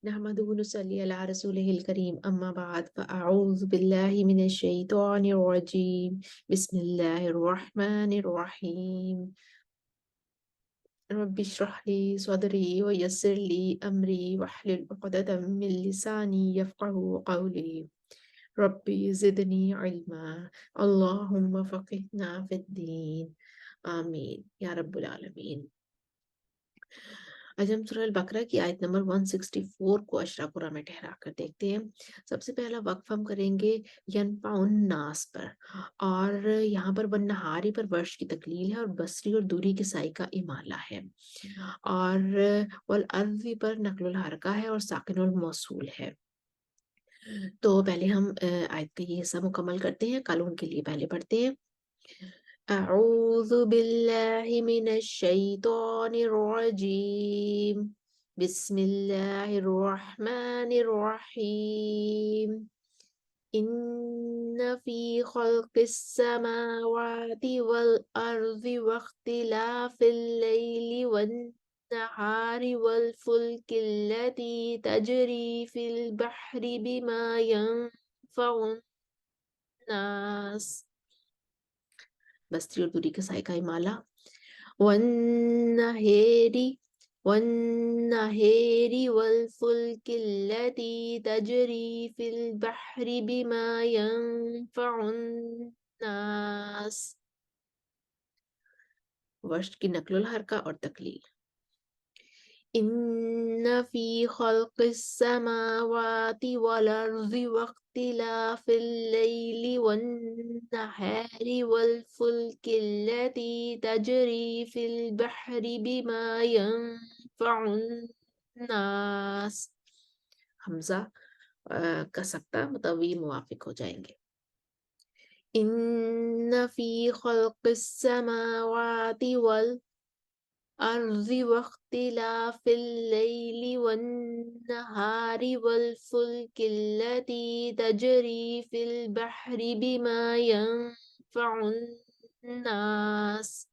نحمده ونصلي على رسوله الكريم أما بعد فأعوذ بالله من الشيطان الرجيم بسم الله الرحمن الرحيم رب اشرح لي صدري ويسر لي أمري واحلل عقدة من لساني يفقه قولي ربي زدني علما اللهم فقهنا في الدين آمين يا رب العالمين. आज हम सूरह अल बकरा की आयत नंबर 164 को अशरा कुरा में ठहरा कर देखते हैं। सबसे पहला वक्फ हम करेंगे यनफाउन नास पर, और यहाँ पर वन्नहारी पर वर्ष की तकलील है और बसरी और दूरी के साई का इमाला है, और वल अर्ज़ी पर नक्लुल हरका है और साकिनुल मौसूल है। तो पहले हम आयत का ये हिस्सा मुकम्मल करते हैं। कानून के लिए पहले पढ़ते हैं। أعوذ بالله من الشيطان الرجيم بسم الله الرحمن الرحيم إن في خلق السماوات والأرض واختلاف الليل والنهار والفلك التي تجري في البحر بما ينفع الناس बस्ती और दूरी के साय का हिमाला वन्नहेरी वन्नहेरी वल्फुल्क التي تجري في البحر بما ينفع الناس वर्ष की नकलुल हरका और तकलील। إن في خلق السماوات والأرض واختلاف الليل والنهار والفلك التي تجري في البحر بما ينفع الناس हमजा का सकता मुतवी मुवाफिक हो जाएंगे। إن في خلق السماوات والأرض واختلاف الليل والنهار والفلك التي تجري في البحر بما ينفع الناस।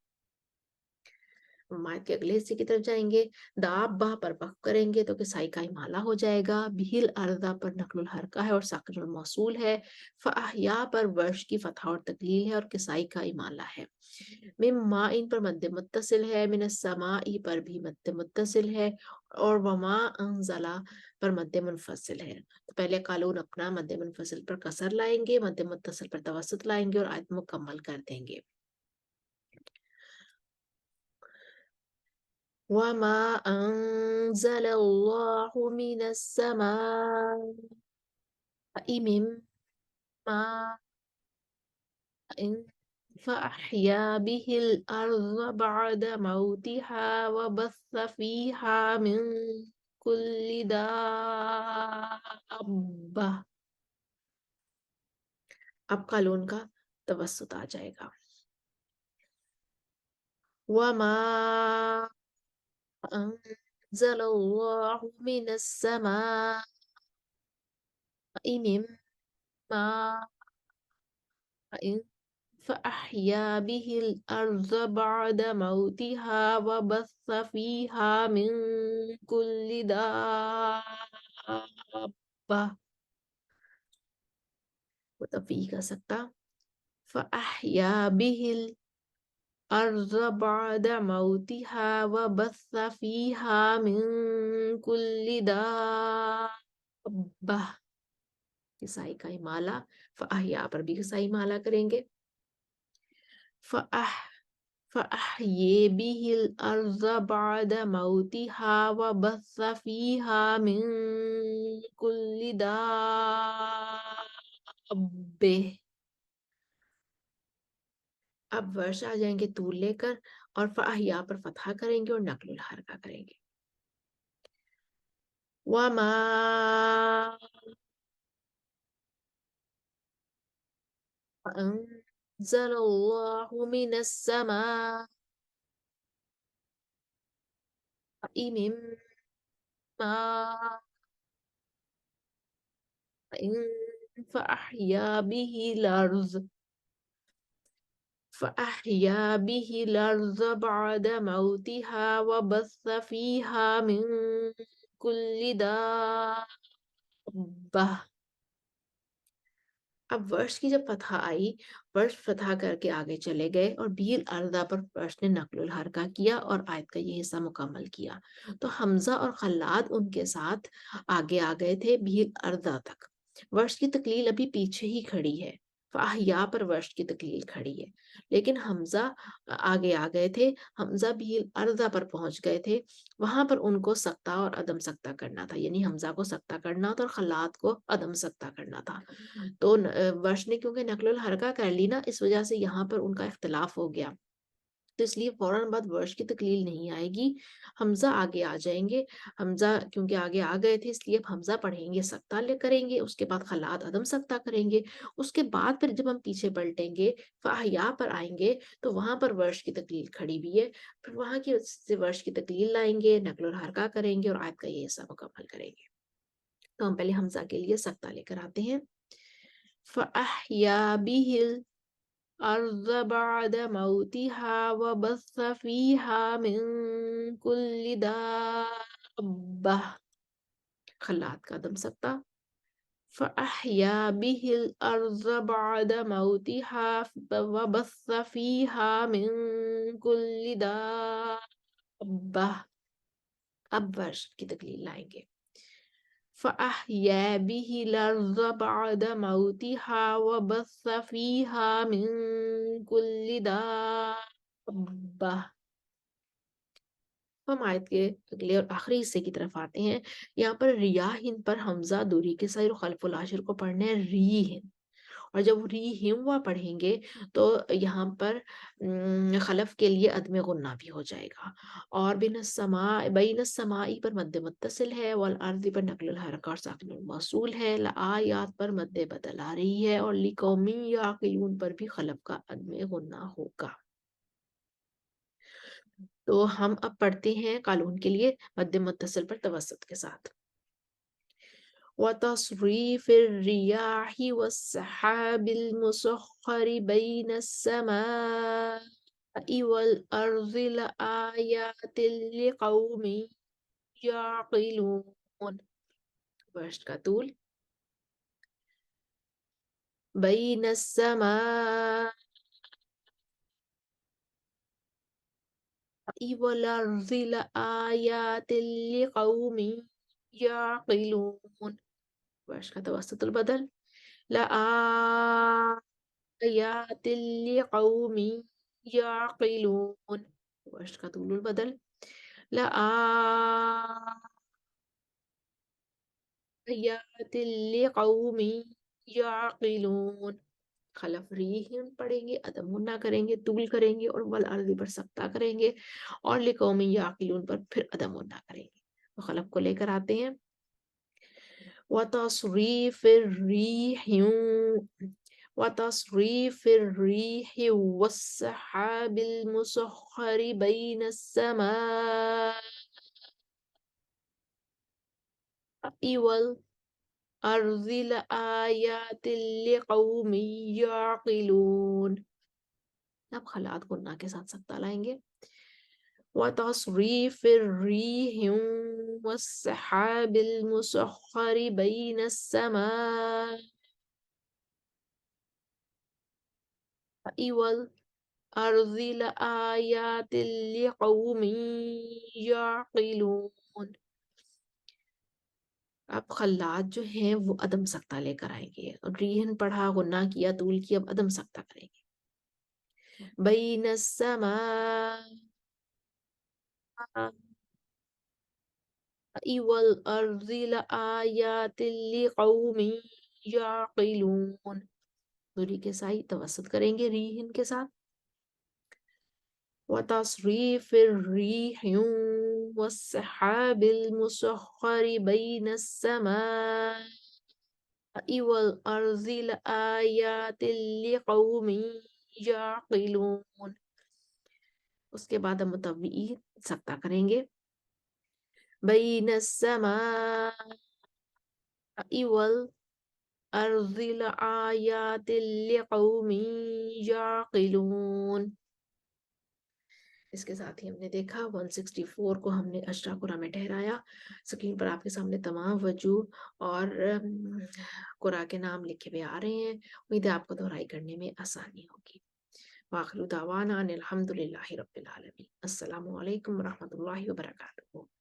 मायत के अगले हिस्से की तरफ जाएंगे। दाब्बा पर वक्फ करेंगे तो किसाई का इमाला हो जाएगा। बिहिल अर्दा पर नकलुल हरका है और साकिनुल मौसूल है। फअहया पर वर्ष की फतह और तकलील है और किसाई का इमाला है। मिम्मा इन पर मद्दे मुत्तसिल है। मिनस समाई पर भी मद्दे मुत्तसिल है और वमा अंजला पर मद्दे मुनफसिल है। तो पहले कानून अपना मद्दे मुनफसिल पर कसर लाएंगे, मद्दे मुत्तसिल पर तवसत लाएंगे और आयत मुकम्मल कर देंगे। وما أنزل الله من السماء من ماء فأحيا به الأرض بعد موتها وبث فيها من كل دابة। अब कानून का तवस्सुत आ जाएगा। वमा أنزل الله من السماء من ماء فأحيا به الأرض بعد موتها وبث فيها من كل دابة। وتفی کا سکتا فأحيا به الأرض بعد موتها وبث فيها من كل دابة। किसाई का इमाला फअहया पर भी किसाई इमाला करेंगे। फअहये बिहिल अर्ज़ बअद मौतिहा वबस्स फीहा मिन कुल्लि दाब्बे। अब वर्ष आ जाएंगे तूल लेकर और फअहया पर फतहा करेंगे और नक्लुल हरका करेंगे। वमा أنزل الله من السماء من ماء فأحيا به الأرض بعد موتها وبث فيها من कुल्लि दाब्बह। अब वर्ष की जब फतहा आई, वर्ष फतहा करके आगे चले गए और बील अर्दा पर वर्ष ने नक्लुल हरका किया और आयत का ये हिस्सा मुकम्मल किया। तो हमजा और खल्लाद उनके साथ आगे आ गए थे बील अर्दा तक। वर्ष की तकलील अभी पीछे ही खड़ी है। फाहिया पर वर्ष की तकलील खड़ी है, लेकिन हमजा आगे आ गए थे। हमजा बील अर्दा पर पहुंच गए थे। वहां पर उनको सक्ता और अदम सक्ता करना था, यानी हमजा को सक्ता करना था और खल्लाद को अदम सक्ता करना था। तो वर्ष ने क्योंकि नकलुल हरका कर ली ना, इस वजह से यहाँ पर उनका इख्तिलाफ हो गया। तो इसलिए फौरन बाद वर्ष की तकलील नहीं आएगी, हमजा आगे आ जाएंगे। हमजा क्योंकि आगे आ गए थे, इसलिए अब हमजा पढ़ेंगे, सक्ता ले करेंगे, उसके बाद खलात अदम सक्ता करेंगे। उसके बाद फिर जब हम पीछे पलटेंगे, फाहिया पर आएंगे, तो वहां पर वर्ष की तकलील खड़ी भी है। फिर वहां की से वर्ष की तकलील लाएंगे, नकलुल हरका करेंगे और आयत का ये हिस्सा मुकम्मल करेंगे। तो हम पहले हमजा के लिए सक्ता लेकर आते हैं। فأحيا به الأرض بعد موتها وبث فيها من كل دابة। خلات का दम सकता। فأحيا به الأرض بعد موتها وبث فيها من كل دابة। अब वर्ष की तकलील लाएंगे। فأحيا به الأرض بعد موتها وبث فيها من كل دابة। हम आयत के अगले और आखिरी हिस्से की तरफ आते हैं। यहाँ पर रियाहिन पर हमजा दूरी के साथ खल्फुल आशिर को पढ़ना है रीहिन, और जब री हिमवा पढ़ेंगे तो यहाँ पर खलफ के लिए अदम गुन्ना भी हो जाएगा। और बैन समाई पर मद्दे मुत्तसिल है, वल अर्दी पर नकलुल हरका और साकिनुल मौसूल है। लायात पर मद्दे बदल आ रही है और लिकौमी याकिलून पर भी खलफ का अदम गुन्ना होगा। तो हम अब पढ़ते हैं कानून के लिए मद्दे मुत्तसिल पर तवसत के साथ। وتصريف الرياح والسحاب المسخر بين السماء والأرض لآيات لقوم يعقلون। वर्ष का तूल। بين السماء والأرض لآيات لقوم يعقلون। वर्ष का तवस्सुतुल बदल। लआयात लिकौम याकिलून। वर्ष का तूलुल बदल। लआयात लिकौम याकिलून। खलफ रीहिन पढ़ेंगे, अदम गुन्ना करेंगे, तूल करेंगे और वल अर्दी पर सक्ता करेंगे, और लिकौम याकिलून पर फिर अदम गुन्ना करेंगे। तो खलफ को लेकर आते हैं। وتصريف الريح وتصريف الريح والسحاب المسخر بين السماء والأرض لآيات لقوم يعقلون। अब खलात गुन्ना के साथ सकता लाएंगे। وتصريف الريح والسحاب المسخر بين السماء والأرض لآيات لقوم يعقلون। अब खल्लात जो हैं वो अदम सक्ता लेकर आएंगे, और रीहन पढ़ा, गुन्ना किया, तूल की, अब अदम सक्ता करेंगे। बैन अस्समा वल अर्ज़ि लआयातिल लिकौमिन याक़िलून। दूरी के साई तवसत करेंगे रीहिन के साथ। وتصريف الريح والسحاب المسخر بين السماء والأرض لآيات لقوم يعقلون। उसके बाद हम मुतव्वी सक्ता करेंगे। बैन السماء والأرض لآيات لقوم يعقلون। اس کے ساتھ ہی ہم نے دیکھا 164 کو ہم نے اشرا قرآ میں ٹھہرایا۔ اسکرین پر آپ کے سامنے تمام وجوہ اور قرآ کے نام لکھے ہوئے آ رہے ہیں، امید ہے آپ کو دہرائی کرنے میں آسانی ہوگی۔ وآخر دعوانا ان الحمد للہ رب العالمین۔ السلام علیکم ورحمۃ اللہ وبرکاتہ۔